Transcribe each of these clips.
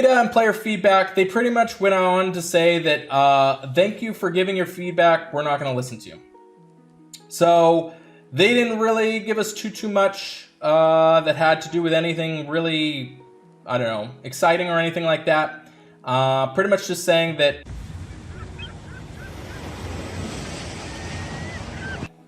beta and player feedback, they pretty much went on to say that thank you for giving your feedback, we're not going to listen to you. So they didn't really give us too much that had to do with anything really, I don't know, exciting or anything like that. Pretty much just saying that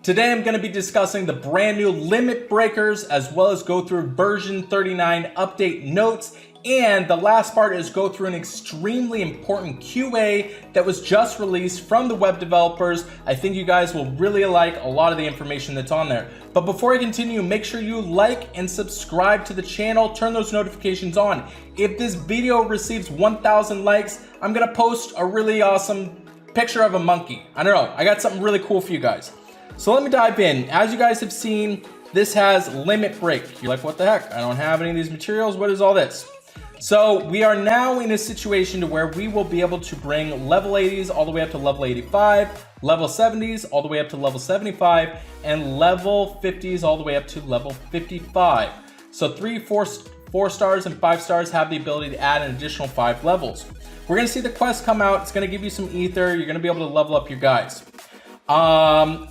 today I'm going to be discussing the brand new limit breakers, as well as go through version 39 update notes. And the last part is go through an extremely important QA that was just released from the web developers. I think you guys will really like a lot of the information that's on there. But before I continue, make sure you like and subscribe to the channel, turn those notifications on. If this video receives 1,000 likes, I'm gonna post a really awesome picture of a monkey. I don't know, I got something really cool for you guys. So let me dive in. As you guys have seen, this has limit break. You're like, what the heck? I don't have any of these materials. What is all this? So we are now in a situation to where we will be able to bring level 80s all the way up to level 85, level 70s all the way up to level 75, and level 50s all the way up to level 55. So 3, 4 stars and 5 stars have the ability to add an additional 5 levels. We're gonna see the quest come out. It's gonna give you some ether. You're gonna be able to level up your guys.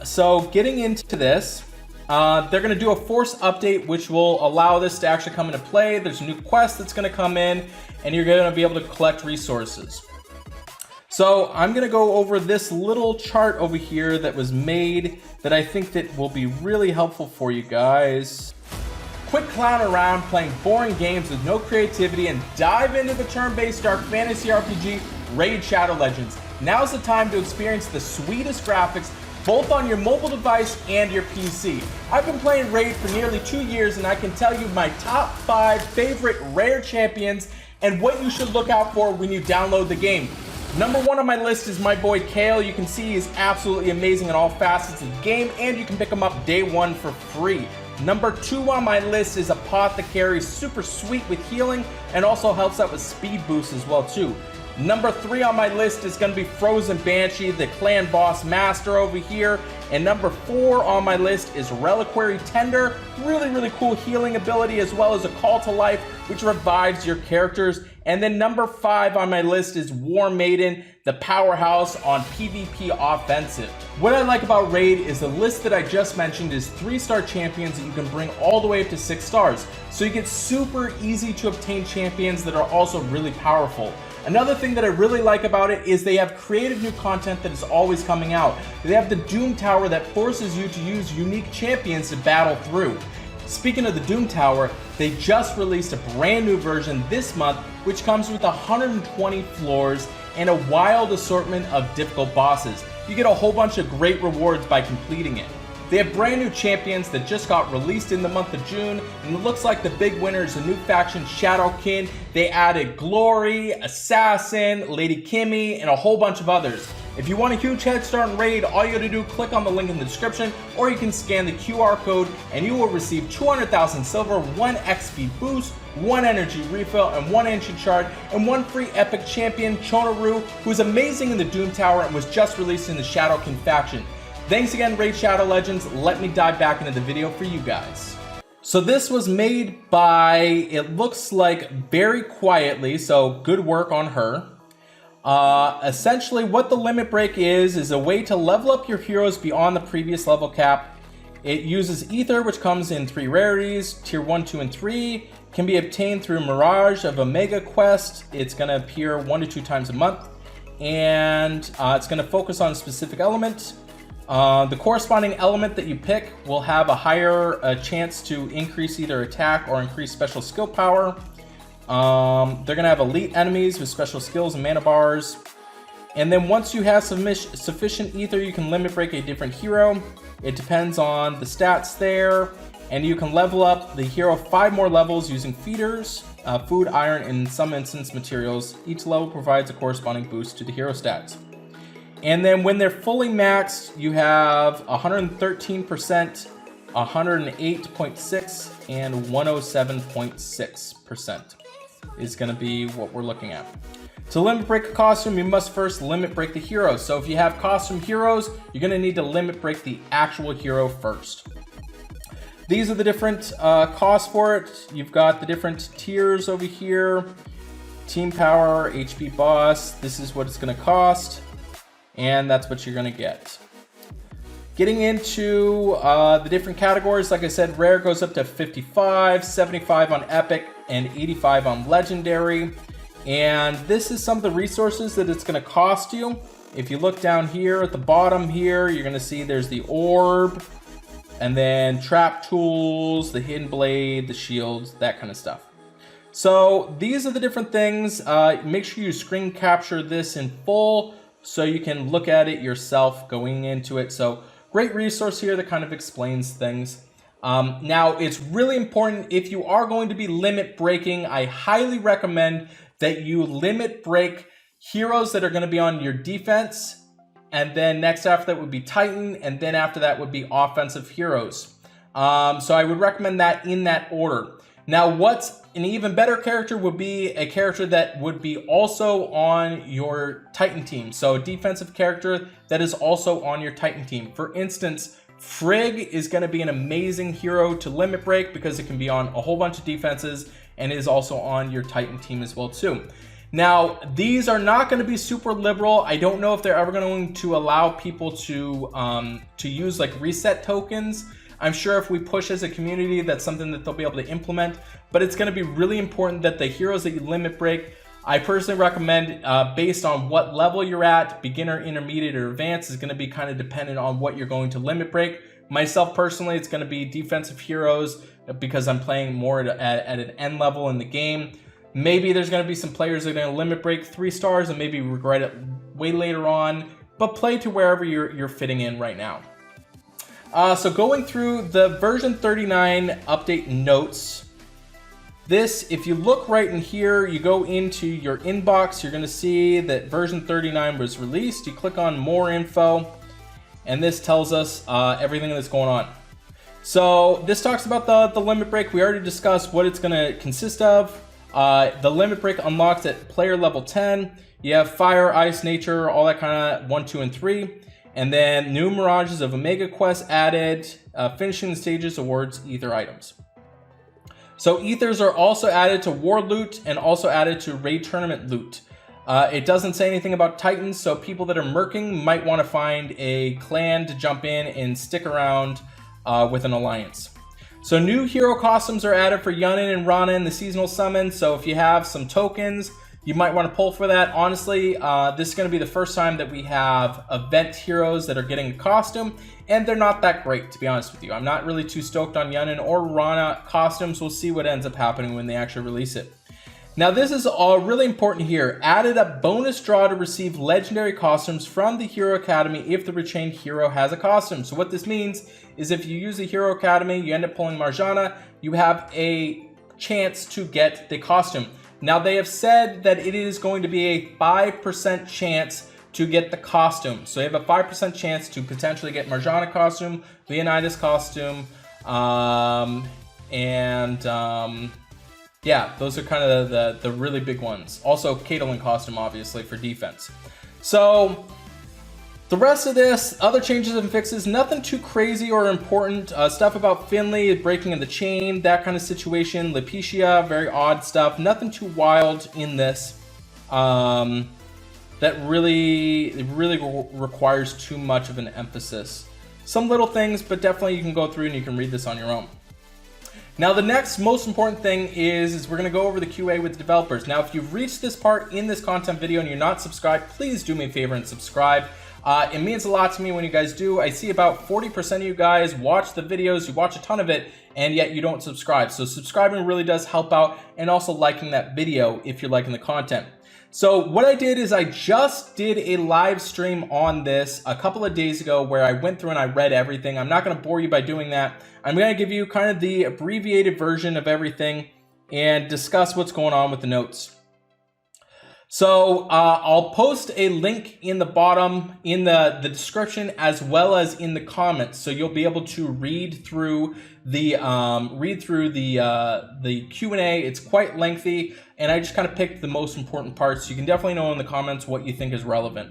So getting into this, they're going to do a force update, which will allow this to actually come into play. There's a new quest that's going to come in, and you're going to be able to collect resources. So I'm going to go over this little chart over here that was made that I think that will be really helpful for you guys. Quit clowning around playing boring games with no creativity and dive into the turn-based dark fantasy RPG Raid Shadow Legends. Now's the time to experience the sweetest graphics both on your mobile device and your PC. I've been playing Raid for nearly 2 years, and I can tell you my top 5 favorite rare champions and what you should look out for when you download the game. Number 1 on my list is my boy Kale. You can see he's absolutely amazing in all facets of the game, and you can pick him up day 1 for free. Number 2 on my list is Apothecary, super sweet with healing and also helps out with speed boosts as well too. Number 3 on my list is going to be Frozen Banshee, the clan boss master over here. And number 4 on my list is Reliquary Tender, really cool healing ability, as well as a call to life, which revives your characters. And then number 5 on my list is War Maiden, the powerhouse on PvP offensive. What I like about Raid is the list that I just mentioned is 3-star champions that you can bring all the way up to 6 stars. So you get super easy to obtain champions that are also really powerful. Another thing that I really like about it is they have creative new content that is always coming out. They have the Doom Tower that forces you to use unique champions to battle through. Speaking of the Doom Tower, they just released a brand new version this month, which comes with 120 floors and a wild assortment of difficult bosses. You get a whole bunch of great rewards by completing it. They have brand new champions that just got released in the month of June, and it looks like the big winner is a new faction, Shadowkin. They added Glory, Assassin, Lady Kimmy, and a whole bunch of others. If you want a huge head start in Raid, all you gotta do, click on the link in the description, or you can scan the QR code and you will receive 200,000 silver, 1 XP boost, 1 energy refill, and 1 ancient shard, and 1 free epic champion, Chonaru, who's amazing in the Doom Tower and was just released in the Shadowkin faction. Thanks again, Raid Shadow Legends. Let me dive back into the video for you guys. So this was made by, it looks like, Very Quietly, so good work on her. Essentially what the limit break is a way to level up your heroes beyond the previous level cap. It uses ether, which comes in 3 rarities, tier 1, 2, and 3. Can be obtained through Mirage of Omega Quest. It's going to appear 1 to 2 times a month. And it's going to focus on a specific element. The corresponding element that you pick will have a higher chance to increase either attack or increase special skill power. They're going to have elite enemies with special skills and mana bars. And then once you have sufficient ether, you can limit break a different hero. It depends on the stats there. And you can level up the hero 5 more levels using feeders, food, iron, and in some instance materials. Each level provides a corresponding boost to the hero stats. And then when they're fully maxed, you have 113%, 108.6, and 107.6% is going to be what we're looking at. To limit break a costume, you must first limit break the hero. So if you have costume heroes, you're going to need to limit break the actual hero first. These are the different costs for it. You've got the different tiers over here. Team Power, HP Boss, this is what it's gonna cost, and that's what you're gonna get. Getting into the different categories, like I said, Rare goes up to 55, 75 on Epic, and 85 on Legendary. And this is some of the resources that it's gonna cost you. If you look down here at the bottom here, you're gonna see there's the Orb, and then Trap Tools, the Hidden Blade, the Shields, that kind of stuff. So these are the different things. Make sure you screen capture this in full so you can look at it yourself going into it. So great resource here that kind of explains things. Now it's really important if you are going to be limit breaking, I highly recommend that you limit break heroes that are going to be on your defense, and then next after that would be Titan, and then after that would be offensive heroes. So I would recommend that in that order. Now, what's an even better character would be a character that would be also on your Titan team. So a defensive character that is also on your Titan team. For instance, Frigg is going to be an amazing hero to limit break because it can be on a whole bunch of defenses and is also on your Titan team as well too. Now, these are not going to be super liberal. I don't know if they're ever going to allow people to use like reset tokens. I'm sure if we push as a community, that's something that they'll be able to implement, but it's going to be really important that the heroes that you limit break, I personally recommend based on what level you're at, beginner, intermediate, or advanced is going to be kind of dependent on what you're going to limit break. Myself personally, it's going to be defensive heroes because I'm playing more at an end level in the game. Maybe there's going to be some players that are going to limit break 3 stars and maybe regret it way later on, but play to wherever you're fitting in right now. So going through the version 39 update notes, this, if you look right in here, you go into your inbox, you're going to see that version 39 was released. You click on more info, and this tells us everything that's going on. So this talks about the limit break. We already discussed what it's going to consist of. The limit break unlocks at player level 10. You have fire, ice, nature, all that kind of 1, 2, and 3. And then new mirages of Omega Quest added, finishing the stages awards ether items. So ethers are also added to war loot and also added to raid tournament loot. It doesn't say anything about Titans, so people that are merking might want to find a clan to jump in and stick around with an alliance. So new hero costumes are added for Yunnan and Rana in the seasonal summon. So if you have some tokens, you might want to pull for that. Honestly, this is going to be the first time that we have event heroes that are getting a costume, and they're not that great, to be honest with you. I'm not really too stoked on Yunnan or Rana costumes. We'll see what ends up happening when they actually release it. Now, this is all really important here. Added a bonus draw to receive legendary costumes from the Hero Academy if the retained hero has a costume. So what this means is if you use the Hero Academy, you end up pulling Marjana, you have a chance to get the costume. Now, they have said that it is going to be a 5% chance to get the costume. So you have a 5% chance to potentially get Marjana costume, Leonidas costume, yeah, those are kind of the really big ones. Also, Caitlyn costume, obviously, for defense. So the rest of this, other changes and fixes, nothing too crazy or important. Stuff about Finley, breaking of the chain, that kind of situation. Letitia, very odd stuff. Nothing too wild in this. That really requires too much of an emphasis. Some little things, but definitely you can go through and you can read this on your own. Now, the next most important thing is we're going to go over the QA with the developers. Now, if you've reached this part in this content video and you're not subscribed, please do me a favor and subscribe. It means a lot to me when you guys do. I see about 40% of you guys watch the videos, you watch a ton of it, and yet you don't subscribe. So subscribing really does help out, and also liking that video if you're liking the content. So what I did is I just did a live stream on this a couple of days ago where I went through and I read everything. I'm not going to bore you by doing that. I'm going to give you kind of the abbreviated version of everything and discuss what's going on with the notes. So I'll post a link in the bottom in the description as well as in the comments, so you'll be able to read through the Q&A. It's quite lengthy, and I just kind of picked the most important parts. You can definitely know in the comments what you think is relevant.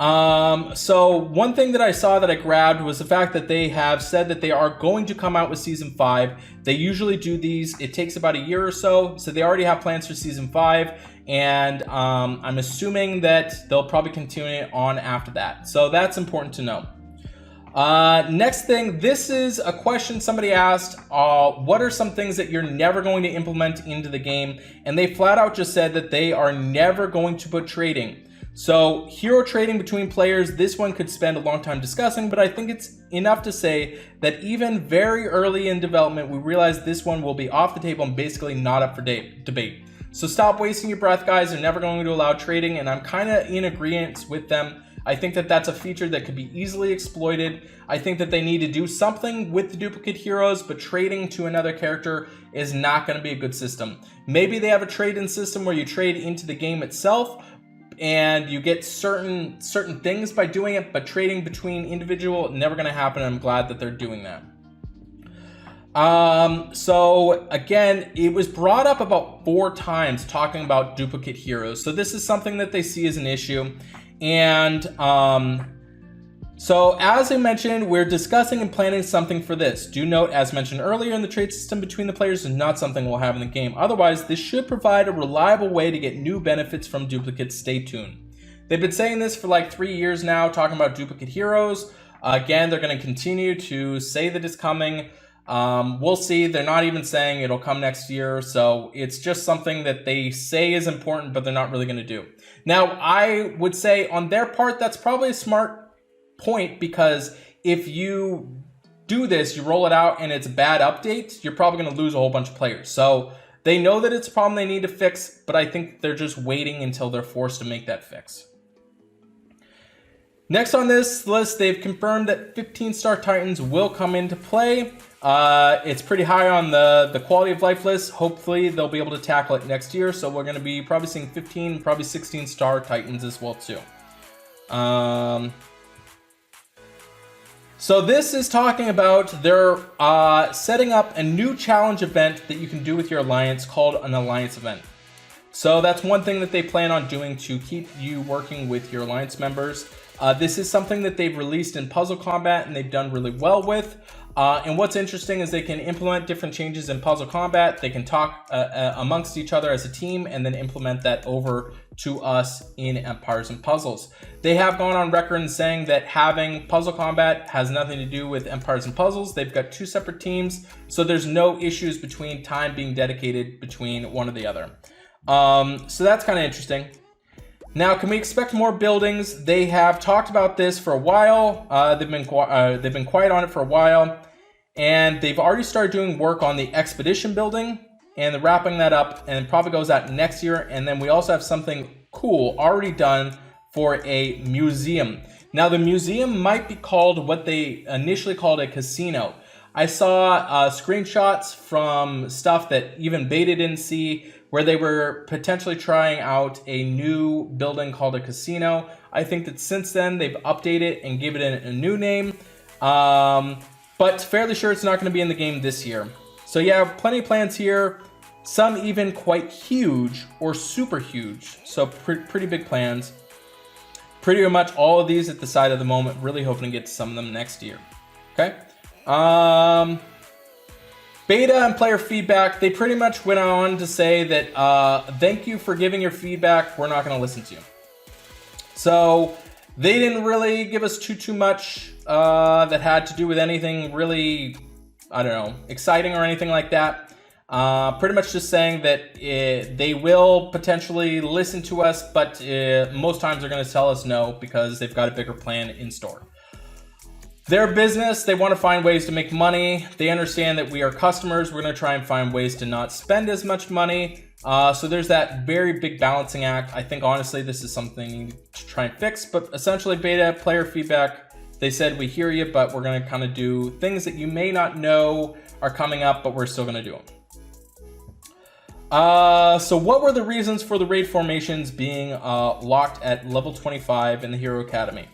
So one thing that I saw that I grabbed was the fact that they have said that they are going to come out with season 5. They usually do these. It takes about a year or so. So they already have plans for season 5. And I'm assuming that they'll probably continue it on after that. So that's important to know. Next thing, this is a question somebody asked. What are some things that you're never going to implement into the game? And they flat out just said that they are never going to put trading. So hero trading between players, this one could spend a long time discussing, but I think it's enough to say that even very early in development, we realized this one will be off the table and basically not up for debate. So stop wasting your breath, guys. They're never going to allow trading, and I'm kind of in agreement with them. I think that that's a feature that could be easily exploited. I think that they need to do something with the duplicate heroes, but trading to another character is not going to be a good system. Maybe they have a trade-in system where you trade into the game itself, and you get certain things by doing it, but trading between individual, never going to happen. I'm glad that they're doing that. So again, it was brought up about 4 times talking about duplicate heroes. So this is something that they see as an issue. And so as I mentioned, we're discussing and planning something for this. Do note, as mentioned earlier, in the trade system between the players is not something we'll have in the game. Otherwise, this should provide a reliable way to get new benefits from duplicates. Stay tuned. They've been saying this for like 3 years now, talking about duplicate heroes. Again, they're going to continue to say that it's coming. We'll see. They're not even saying it'll come next year. So it's just something that they say is important, but they're not really going to do. Now, I would say on their part, that's probably a smart point, because if you do this, you roll it out and it's a bad update, you're probably going to lose a whole bunch of players. So they know that it's a problem they need to fix, but I think they're just waiting until they're forced to make that fix. Next on this list, they've confirmed that 15-star Titans will come into play. It's pretty high on the quality of life list. Hopefully they'll be able to tackle it next year. So we're going to be probably seeing 15, probably 16-star Titans as well too. So this is talking about they're setting up a new challenge event that you can do with your alliance called an alliance event. So that's one thing that they plan on doing to keep you working with your alliance members. This is something that they've released in Puzzle Combat and they've done really well with. And what's interesting is they can implement different changes in Puzzle Combat. They can talk amongst each other as a team and then implement that over to us in Empires and Puzzles. They have gone on record in saying that having Puzzle Combat has nothing to do with Empires and Puzzles. They've got 2 separate teams, so there's no issues between time being dedicated between one or the other. So that's kind of interesting. Now, can we expect more buildings? They have talked about this for a while. They've been quiet on it for a while, and they've already started doing work on the expedition building, and they're wrapping that up, and it probably goes out next year. And then we also have something cool already done for a museum. Now, the museum might be called what they initially called a casino. I saw screenshots from stuff that even Beta didn't see, where they were potentially trying out a new building called a casino. I think that since then they've updated and given it a new name, but fairly sure it's not going to be in the game this year. So yeah, plenty of plans here, some even quite huge or super huge. So pretty big plans. Pretty much all of these at the side of the moment, really hoping to get to some of them next year. Okay. Beta and player feedback, they pretty much went on to say that thank you for giving your feedback, we're not going to listen to you. So they didn't really give us too much that had to do with anything really, I don't know, exciting or anything like that. Pretty much just saying that they will potentially listen to us, but most times they're going to tell us no because they've got a bigger plan in store. Their business, they want to find ways to make money. They understand that we are customers. We're going to try and find ways to not spend as much money. So there's that very big balancing act. I think, honestly, this is something to try and fix. But essentially, beta player feedback, they said, we hear you, but we're going to kind of do things that you may not know are coming up, but we're still going to do them. So what were the reasons for the raid formations being locked at level 25 in the Hero Academy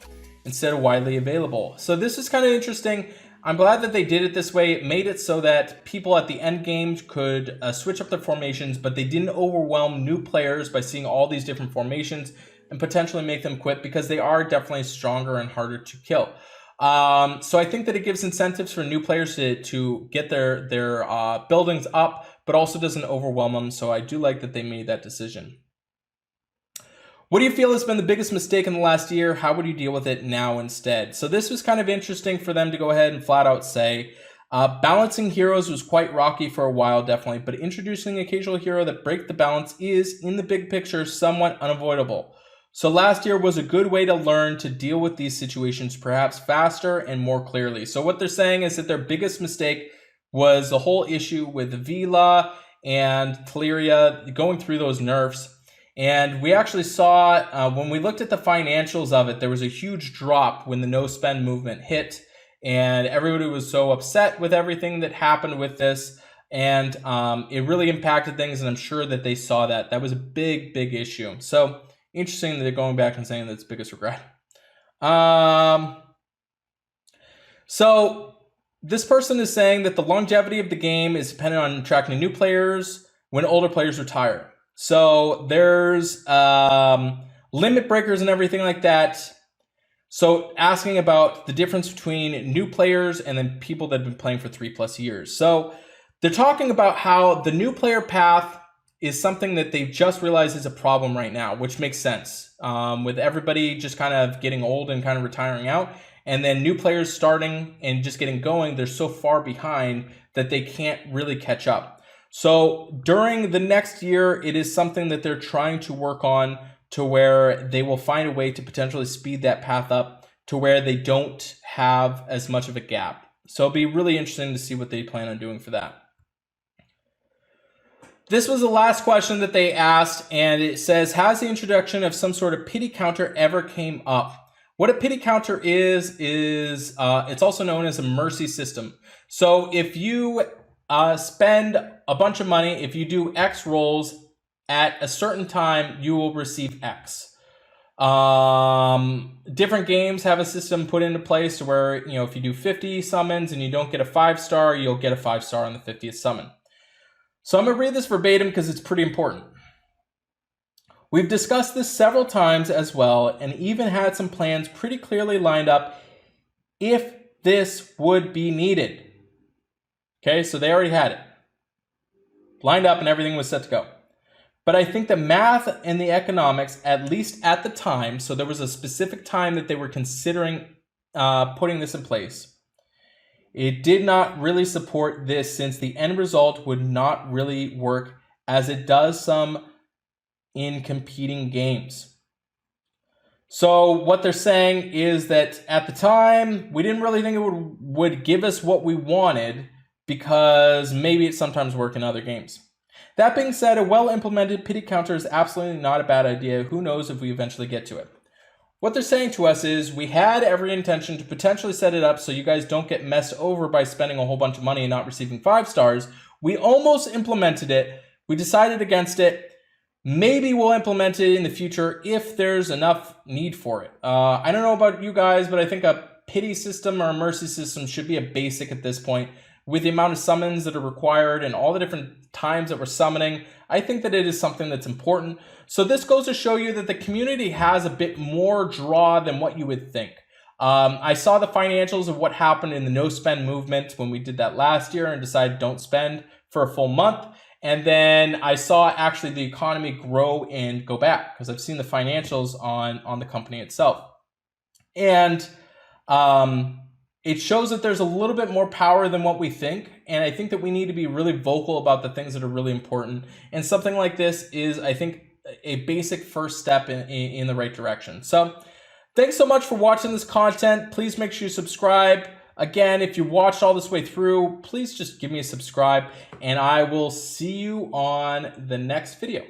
instead of widely available? So this is kind of interesting. I'm glad that they did it this way. It made it so that people at the end game could switch up their formations, but they didn't overwhelm new players by seeing all these different formations. and potentially make them quit because they are definitely stronger and harder to kill. So I think that it gives incentives for new players to get their buildings up, but also doesn't overwhelm them. So I do like that they made that decision. What do you feel has been the biggest mistake in the last year? How would you deal with it now instead? So this was kind of interesting for them to go ahead and flat out say, balancing heroes was quite rocky for a while, definitely, but introducing an occasional hero that break the balance is, in the big picture, somewhat unavoidable. So last year was a good way to learn to deal with these situations perhaps faster and more clearly. So what they're saying is that their biggest mistake was the whole issue with Vila and Teleria going through those nerfs. And we actually saw, when we looked at the financials of it, there was a huge drop when the no-spend movement hit. And everybody was so upset with everything that happened with this. And it really impacted things, and I'm sure that they saw that. That was a big, big issue. So interesting that they're going back and saying that's biggest regret. So this person is saying that the longevity of the game is dependent on attracting new players when older players retire. So there's limit breakers and everything like that. So asking about the difference between new players and then people that have been playing for 3+ years. So they're talking about how the new player path is something that they've just realized is a problem right now, which makes sense. With everybody just kind of getting old and kind of retiring out, and then new players starting and just getting going, they're so far behind that they can't really catch up. So during the next year, it is something that they're trying to work on to where they will find a way to potentially speed that path up to where they don't have as much of a gap. So it'll be really interesting to see what they plan on doing for that. This was the last question that they asked, and it says, has the introduction of some sort of pity counter ever came up? What a pity counter is it's also known as a mercy system. So if you spend a bunch of money, if you do X rolls at a certain time, you will receive X. Different games have a system put into place to where, if you do 50 summons and you don't get a 5-star, you'll get a 5-star on the 50th summon. So I'm going to read this verbatim because it's pretty important. We've discussed this several times as well, and even had some plans pretty clearly lined up if this would be needed. Okay, so they already had it lined up and everything was set to go. But I think the math and the economics, at least at the time, so there was a specific time that they were considering putting this in place. It did not really support this, since the end result would not really work as it does some in competing games. So what they're saying is that at the time, we didn't really think it would give us what we wanted, because maybe it sometimes worked in other games. That being said, a well-implemented pity counter is absolutely not a bad idea. Who knows if we eventually get to it. What they're saying to us is, we had every intention to potentially set it up so you guys don't get messed over by spending a whole bunch of money and not receiving 5 stars. We almost implemented it. We decided against it. Maybe we'll implement it in the future if there's enough need for it. I don't know about you guys, but I think a pity system or a mercy system should be a basic at this point. With the amount of summons that are required and all the different times that we're summoning, I think that it is something that's important. So this goes to show you that the community has a bit more draw than what you would think. I saw the financials of what happened in the no spend movement when we did that last year and decided don't spend for a full month. And then I saw actually the economy grow and go back, because I've seen the financials on the company itself. And it shows that there's a little bit more power than what we think. And I think that we need to be really vocal about the things that are really important. And something like this is, I think, a basic first step in the right direction. So thanks so much for watching this content. Please make sure you subscribe. Again, if you watched all this way through, please just give me a subscribe, and I will see you on the next video.